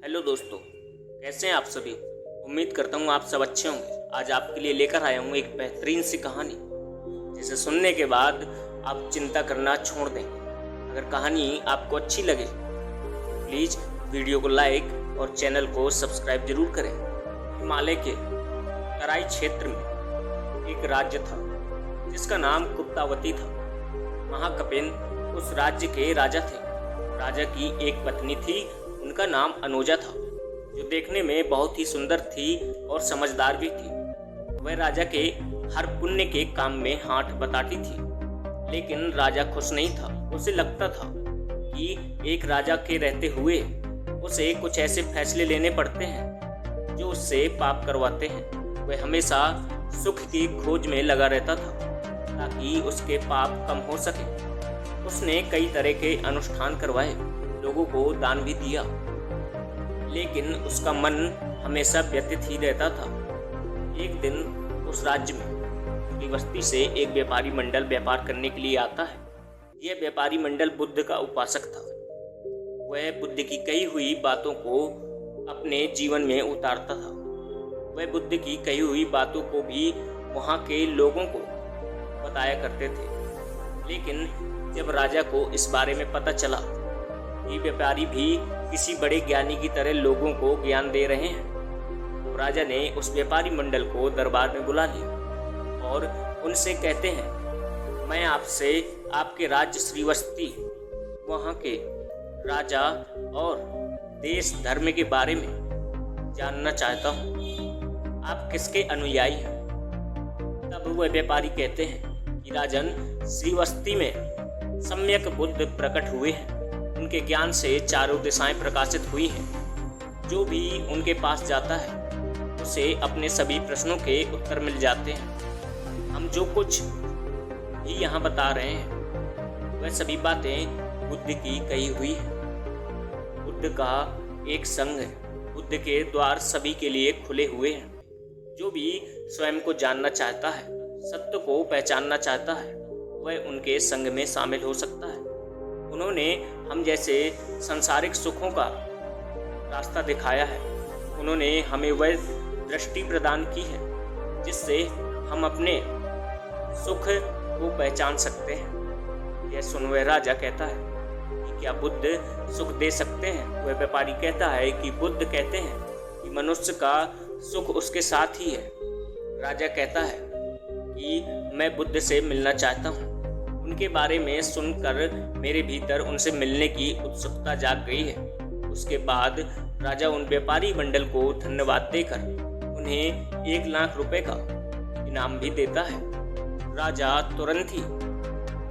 Hello दोस्तों, कैसे हैं आप सभी। उम्मीद करता हूँ आप सब अच्छे होंगे। आज आपके लिए लेकर आया हूँ एक बेहतरीन सी कहानी, जिसे सुनने के बाद आप चिंता करना छोड़ दें। अगर कहानी आपको अच्छी लगे तो प्लीज़ वीडियो को लाइक और चैनल को सब्सक्राइब जरूर करें। हिमालय के तराई क्षेत्र में एक राज्य था जिसका नाम कुप्तावती था। महाकपिन उस राज्य के राजा थे। राजा की एक पत्नी थी, उनका नाम अनुजा था, जो देखने में बहुत ही सुंदर थी और समझदार भी थी। वह राजा के हर पुण्य के काम में हाथ बटाती थी, लेकिन राजा खुश नहीं था। उसे लगता था कि एक राजा के रहते हुए उसे कुछ ऐसे फैसले लेने पड़ते हैं जो उससे पाप करवाते हैं। वह हमेशा सुख की खोज में लगा रहता था ताकि उसके पाप कम हो सके। उसने कई तरह के अनुष्ठान करवाए, लोगों को दान भी दिया, लेकिन उसका मन हमेशा व्यथित ही रहता था। एक दिन उस राज्य में उसकी बस्ती से एक व्यापारी मंडल व्यापार करने के लिए आता है। यह व्यापारी मंडल बुद्ध का उपासक था। वह बुद्ध की कही हुई बातों को अपने जीवन में उतारता था। वह बुद्ध की कही हुई बातों को भी वहाँ के लोगों को बताया करते थे। लेकिन जब राजा को इस बारे में पता चला कि व्यापारी भी किसी बड़े ज्ञानी की तरह लोगों को ज्ञान दे रहे हैं, तो राजा ने उस व्यापारी मंडल को दरबार में बुला लिया और उनसे कहते हैं, मैं आपसे आपके राज्य श्रीवस्ती, वहाँ के राजा और देश धर्म के बारे में जानना चाहता हूँ। आप किसके अनुयायी हैं? तब वह व्यापारी कहते हैं कि राजन, श्रीवस्ती में सम्यक बुद्ध प्रकट हुए हैं। उनके ज्ञान से चारों दिशाएं प्रकाशित हुई हैं। जो भी उनके पास जाता है उसे अपने सभी प्रश्नों के उत्तर मिल जाते हैं। हम जो कुछ भी यहाँ बता रहे हैं वह सभी बातें बुद्ध की कही हुई हैं। बुद्ध का एक संघ है। बुद्ध के द्वार सभी के लिए खुले हुए हैं। जो भी स्वयं को जानना चाहता है, सत्य को पहचानना चाहता है, वह उनके संग में शामिल हो सकता है। उन्होंने हम जैसे सांसारिक सुखों का रास्ता दिखाया है। उन्होंने हमें वह दृष्टि प्रदान की है जिससे हम अपने सुख को पहचान सकते हैं। यह सुन वह राजा कहता है कि क्या बुद्ध सुख दे सकते हैं? वह व्यापारी कहता है कि बुद्ध कहते हैं कि मनुष्य का सुख उसके साथ ही है। राजा कहता है कि मैं बुद्ध से मिलना चाहता हूँ। उनके बारे में सुनकर मेरे भीतर उनसे मिलने की उत्सुकता जाग गई है। उसके बाद राजा उन व्यापारी मंडल को धन्यवाद देकर उन्हें 1 लाख रुपए का इनाम भी देता है। राजा तुरंत ही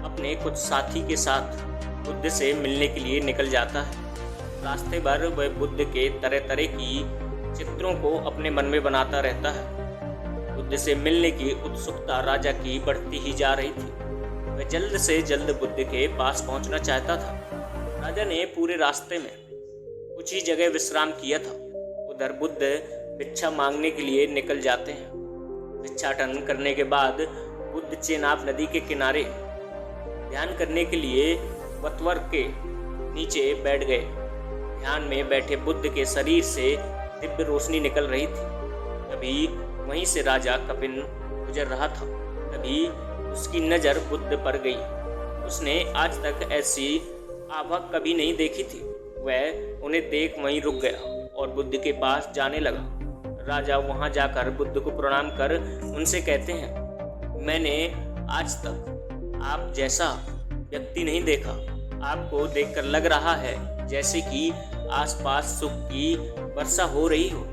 अपने कुछ साथी के साथ बुद्ध से मिलने के लिए निकल जाता है। रास्ते भर वह बुद्ध के तरह तरह की चित्रों को अपने मन में बनाता रहता है। बुद्ध से मिलने की उत्सुकता राजा की बढ़ती ही जा रही थी। वह जल्द से जल्द बुद्ध के पास पहुंचना चाहता था। राजा ने पूरे रास्ते में कुछ ही जगह विश्राम किया था। उधर बुद्ध भिक्षा मांगने के लिए निकल जाते हैं। भिक्षाटन करने के बाद बुद्ध चेनाब नदी के किनारे ध्यान करने के लिए वटवर के नीचे बैठ गए। ध्यान में बैठे बुद्ध के शरीर से दिव्य रोशनी निकल रही थी। तभी वहीं से राजा कपिन गुजर रहा था। तभी उसकी नज़र बुद्ध पर गई। उसने आज तक ऐसी आभा कभी नहीं देखी थी। वह उन्हें देख वहीं रुक गया और बुद्ध के पास जाने लगा। राजा वहां जाकर बुद्ध को प्रणाम कर उनसे कहते हैं, मैंने आज तक आप जैसा व्यक्ति नहीं देखा। आपको देखकर लग रहा है जैसे कि आसपास सुख की वर्षा हो रही हो,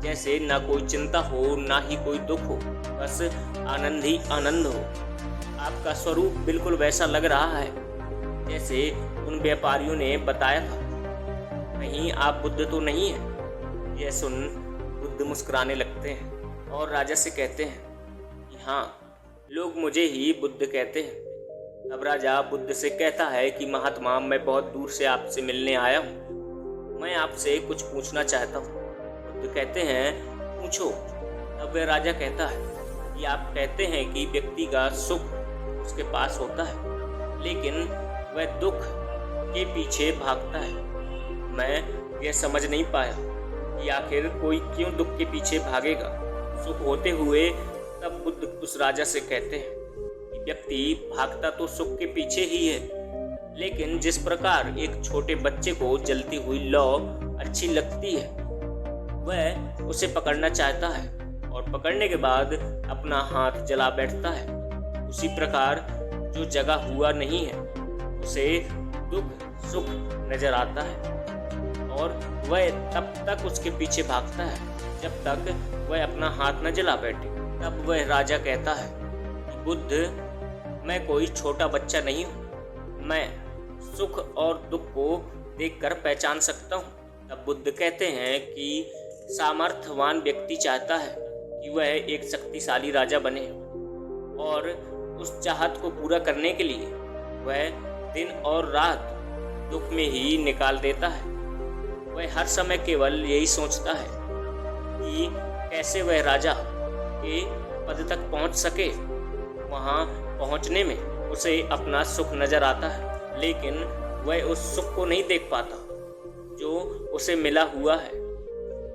जैसे ना कोई चिंता हो ना ही कोई दुख हो, बस आनंद ही आनंद हो। आपका स्वरूप बिल्कुल वैसा लग रहा है जैसे उन व्यापारियों ने बताया था। कहीं आप बुद्ध तो नहीं है? यह सुन बुद्ध मुस्कुराने लगते हैं और राजा से कहते हैं कि हाँ, लोग मुझे ही बुद्ध कहते हैं। तब राजा बुद्ध से कहता है कि महात्मा, मैं बहुत दूर से आपसे मिलने आया हूँ। मैं आपसे कुछ पूछना चाहता हूँ। बुद्ध कहते हैं, पूछो। तब वह राजा कहता है कि आप कहते हैं कि व्यक्ति का सुख उसके पास होता है, लेकिन वह दुख के पीछे भागता है। मैं यह समझ नहीं पाया कि आखिर कोई क्यों दुख के पीछे भागेगा। सुख होते हुए तब बुद्ध उस राजा से कहते हैं कि व्यक्ति भागता तो सुख के पीछे ही है, लेकिन जिस प्रकार एक छोटे बच्चे को जलती हुई लौ अच्छी लगती है, वह उसे पकड़ना चाहता है और पकड़ने के बाद अपना हाथ जला बैठता है, उसी प्रकार जो जगा हुआ नहीं है उसे दुख सुख नजर आता है और वह तब तक उसके पीछे भागता है जब तक वह अपना हाथ न जला बैठे। तब वह राजा कहता है कि बुद्ध, मैं कोई छोटा बच्चा नहीं हूँ, मैं सुख और दुख को देखकर पहचान सकता हूँ। तब बुद्ध कहते हैं कि सामर्थ्यवान व्यक्ति चाहता है कि वह एक शक्तिशाली राजा बने और उस चाहत को पूरा करने के लिए वह दिन और रात दुख में ही निकाल देता है। वह हर समय केवल यही सोचता है कि कैसे वह राजा के पद तक पहुंच सके। वहां पहुंचने में उसे अपना सुख नजर आता है, लेकिन वह उस सुख को नहीं देख पाता जो उसे मिला हुआ है।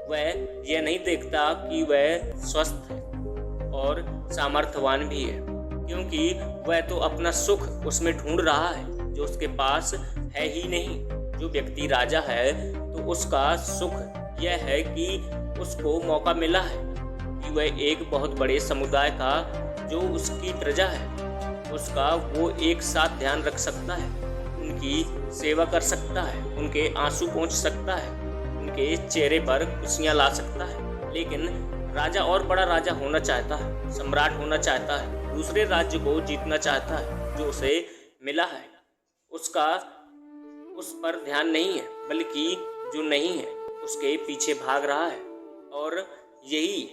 वह यह नहीं देखता कि वह स्वस्थ है और सामर्थ्यवान भी है, क्योंकि वह तो अपना सुख उसमें ढूंढ रहा है जो उसके पास है ही नहीं। जो व्यक्ति राजा है तो उसका सुख यह है कि उसको मौका मिला है कि वह एक बहुत बड़े समुदाय का जो उसकी प्रजा है उसका वो एक साथ ध्यान रख सकता है, उनकी सेवा कर सकता है, उनके आंसू पोंछ सकता है, उनके चेहरे पर खुशियाँ ला सकता है। लेकिन राजा और बड़ा राजा होना चाहता है, सम्राट होना चाहता है, दूसरे राज्य को जीतना चाहता है जो उसे मिला है। उसका उस पर ध्यान नहीं है, बल्कि जो नहीं है उसके पीछे भाग रहा है और यही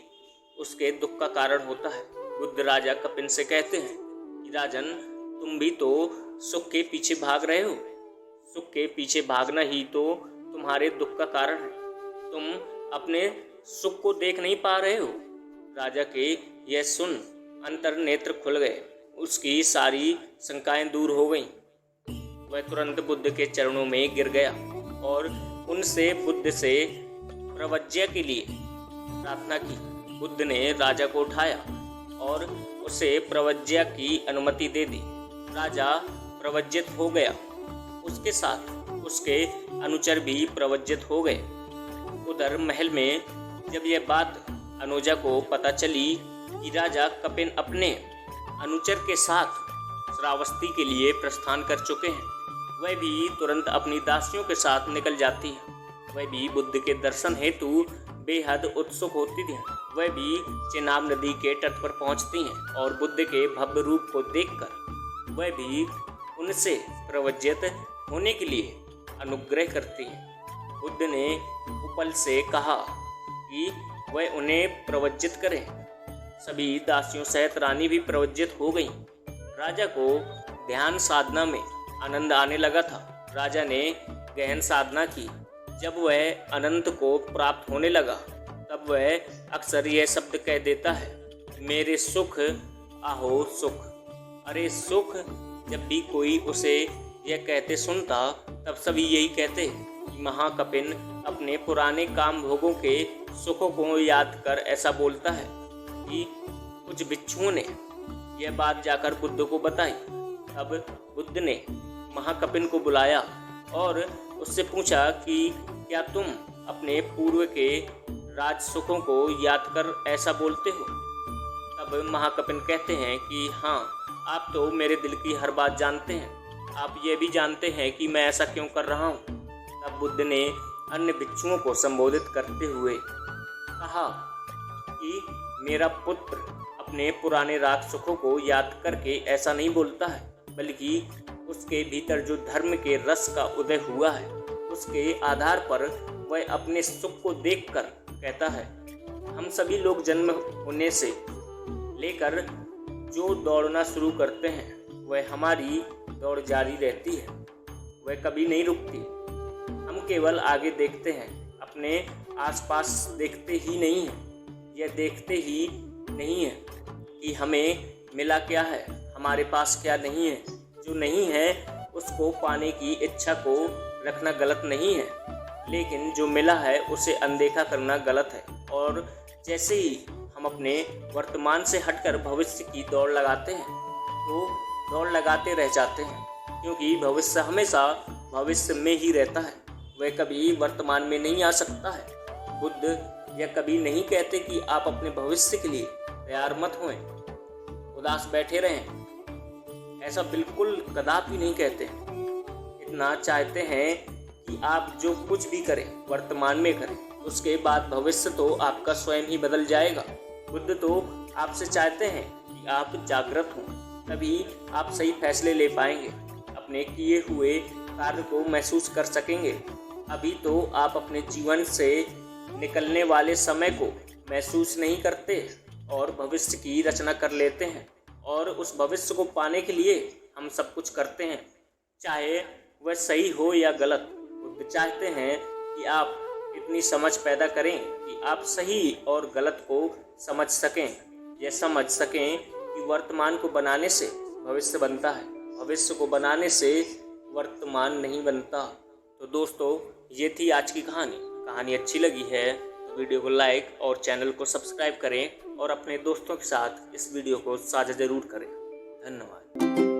उसके दुख का कारण होता है। बुद्ध राजा कपिन से कहते हैं कि राजन, तुम भी तो सुख के पीछे भाग रहे हो। सुख के पीछे भागना ही तो तुम्हारे दुख का कारण है। तुम अपने सुख को देख नहीं पा रहे हो। राजा के यह सुन अंतर नेत्र खुल गए, उसकी सारी शंकाएं दूर हो गईं। वह तुरंत बुद्ध के चरणों में गिर गया और उनसे बुद्ध से प्रवज्ञा के लिए प्रार्थना की। बुद्ध ने राजा को उठाया और उसे प्रवज्ञा की अनुमति दे दी। राजा प्रवज्जित हो गया, उसके साथ उसके अनुचर भी प्रवज्जित हो गए। उधर महल में जब यह बात अनुजा को पता चली कि राजा कपिन अपने अनुचर के साथ श्रावस्ती के लिए प्रस्थान कर चुके हैं, वह भी तुरंत अपनी दासियों के साथ निकल जाती है। वह भी बुद्ध के दर्शन हेतु बेहद उत्सुक होती थी। वह भी चेनाब नदी के तट पर पहुंचती हैं और बुद्ध के भव्य रूप को देखकर वह भी उनसे प्रवज्जित होने के लिए अनुग्रह करती हैं। बुद्ध ने उपल से कहा कि वह उन्हें प्रवज्जित करें। सभी दासियों सहित रानी भी प्रवज्जित हो गईं। राजा को ध्यान साधना में आनंद आने लगा था। राजा ने गहन साधना की। जब वह अनंत को प्राप्त होने लगा तब वह अक्सर यह शब्द कह देता है, मेरे सुख आहो सुख। अरे सुख। जब भी कोई उसे यह कहते सुनता तब सभी यही कहते कि महाकपिन अपने पुराने काम भोगों के सुखों को याद कर ऐसा बोलता है। कि कुछ भिक्षुओं ने यह बात जाकर बुद्ध को बताई। तब बुद्ध ने महाकपिन को बुलाया और उससे पूछा कि क्या तुम अपने पूर्व के राज सुखों को याद कर ऐसा बोलते हो? तब महाकपिन कहते हैं कि हाँ, आप तो मेरे दिल की हर बात जानते हैं। आप ये भी जानते हैं कि मैं ऐसा क्यों कर रहा हूँ। तब बुद्ध ने अन्य भिक्षुओं को संबोधित करते हुए कहा कि मेरा पुत्र अपने पुराने राग सुखों को याद करके ऐसा नहीं बोलता है, बल्कि उसके भीतर जो धर्म के रस का उदय हुआ है उसके आधार पर वह अपने सुख को देखकर कहता है। हम सभी लोग जन्म होने से लेकर जो दौड़ना शुरू करते हैं वह हमारी दौड़ जारी रहती है, वह कभी नहीं रुकती। हम केवल आगे देखते हैं, अपने आसपास देखते ही नहीं हैं। यह देखते ही नहीं है कि हमें मिला क्या है, हमारे पास क्या नहीं है। जो नहीं है उसको पाने की इच्छा को रखना गलत नहीं है, लेकिन जो मिला है उसे अनदेखा करना गलत है। और जैसे ही हम अपने वर्तमान से हटकर भविष्य की दौड़ लगाते हैं तो दौड़ लगाते रह जाते हैं, क्योंकि भविष्य हमेशा भविष्य में ही रहता है, वह कभी वर्तमान में नहीं आ सकता है। बुद्ध यह कभी नहीं कहते कि आप अपने भविष्य के लिए तैयार मत होएं, उदास बैठे रहें, ऐसा बिल्कुल कदापि नहीं कहते। इतना चाहते हैं कि आप जो कुछ भी करें वर्तमान में करें, उसके बाद भविष्य तो आपका स्वयं ही बदल जाएगा। बुद्ध तो आपसे चाहते हैं कि आप जागृत हों, तभी आप सही फैसले ले पाएंगे, अपने किए हुए कार्य को महसूस कर सकेंगे। अभी तो आप अपने जीवन से निकलने वाले समय को महसूस नहीं करते और भविष्य की रचना कर लेते हैं, और उस भविष्य को पाने के लिए हम सब कुछ करते हैं, चाहे वह सही हो या गलत। बुद्ध चाहते हैं कि आप इतनी समझ पैदा करें कि आप सही और गलत को समझ सकें, यह समझ सकें कि वर्तमान को बनाने से भविष्य बनता है, भविष्य को बनाने से वर्तमान नहीं बनता। तो दोस्तों, ये थी आज की कहानी। कहानी अच्छी लगी है तो वीडियो को लाइक और चैनल को सब्सक्राइब करें और अपने दोस्तों के साथ इस वीडियो को साझा जरूर करें। धन्यवाद।